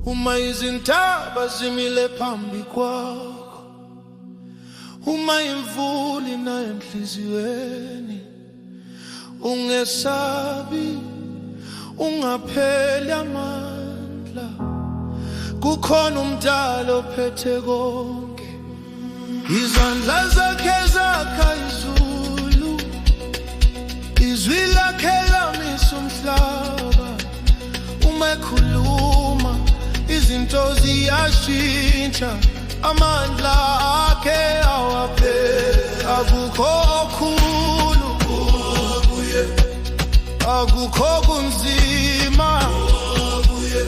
uma izintaba zimile phambi kwakho, uma imvula ina enhliziyweni, ungesabi, ungapheli amandla. Kukhona umdali ophethe konke, izandla zakhe zakha izulu, izwi lakhe lamisa umhlaba. Uma ekhuluma izinto ziyashintsha, amandla akhe awapheli. Akukho okukhulu kuye, akukho kunzima kuye.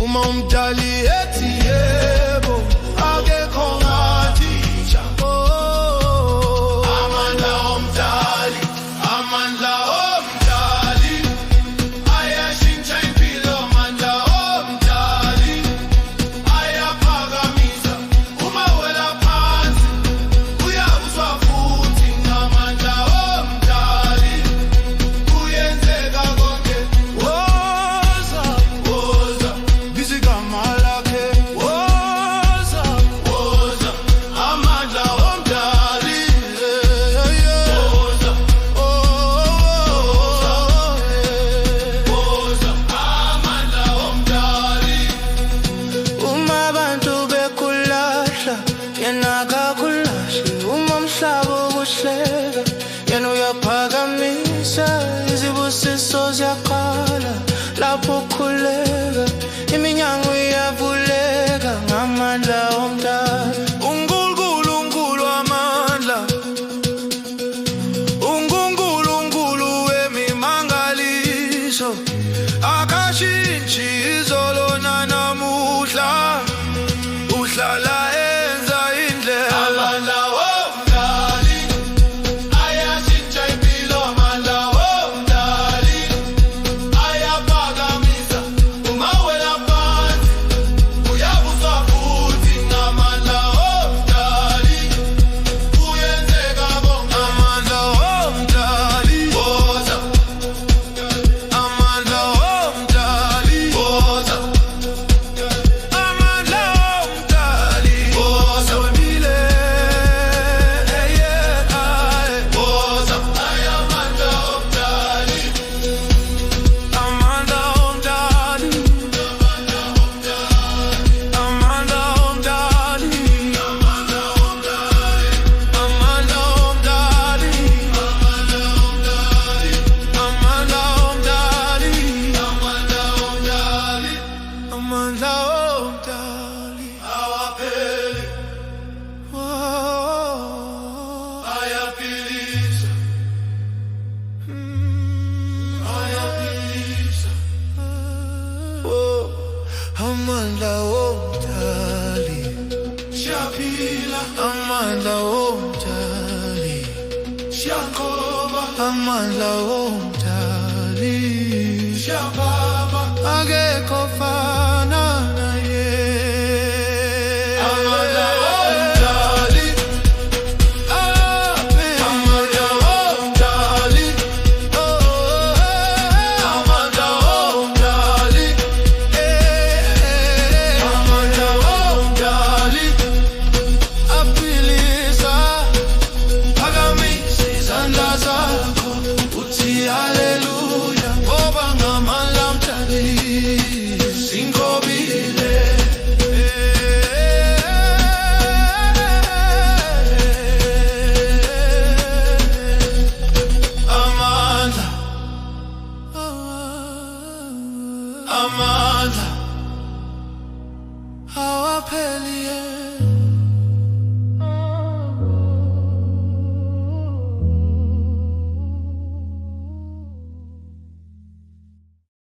Uma umdali ethi yebo, akekho ngathi cha. Amandla omdali, amandla omdali, ayashintsha impilo. Amandla omdali ayaphakamisa, uma wela phansi uyakuzwa futhi. Amandla omdali kuyenzeka konke. Woza, woza, bizigama lakhe. Woza, woza, amandla omdali. Woza, woza, amandla omdali. Uma abantu bekulahla, yena akakulahli. Uma umhlaba ukuhleka, yena uyaphakamisa. Izibusiso ziyaqala lapho ukhuleka, iminyango iyavuleka ngamandla omdali. uNkulunkulu amandla, uNkulunkulu wemimangaliso, akashintshi izolo nanamuhla, uhlala enza indlela. Amandla omdali ayashintsha impilo. Amandla omdali ayaphakamisa, uma wela phansi uyakuzwa futhi. Amandla omdali kuyenzeka konke. Amandla omdali, woza, amandla omdali, woza, amandla omdali, woza. Wemile, woza, amandla omdali, amandla omdali, amandla omdali, amandla omdali, amandla omdali, amandla omdali, amandla omdali, amandla omdali awapheli. Ayaphilisa, ayaphilisa. Amandla omdali, siyaphila. Amandla omdali, siyaqoba. Amandla omdali.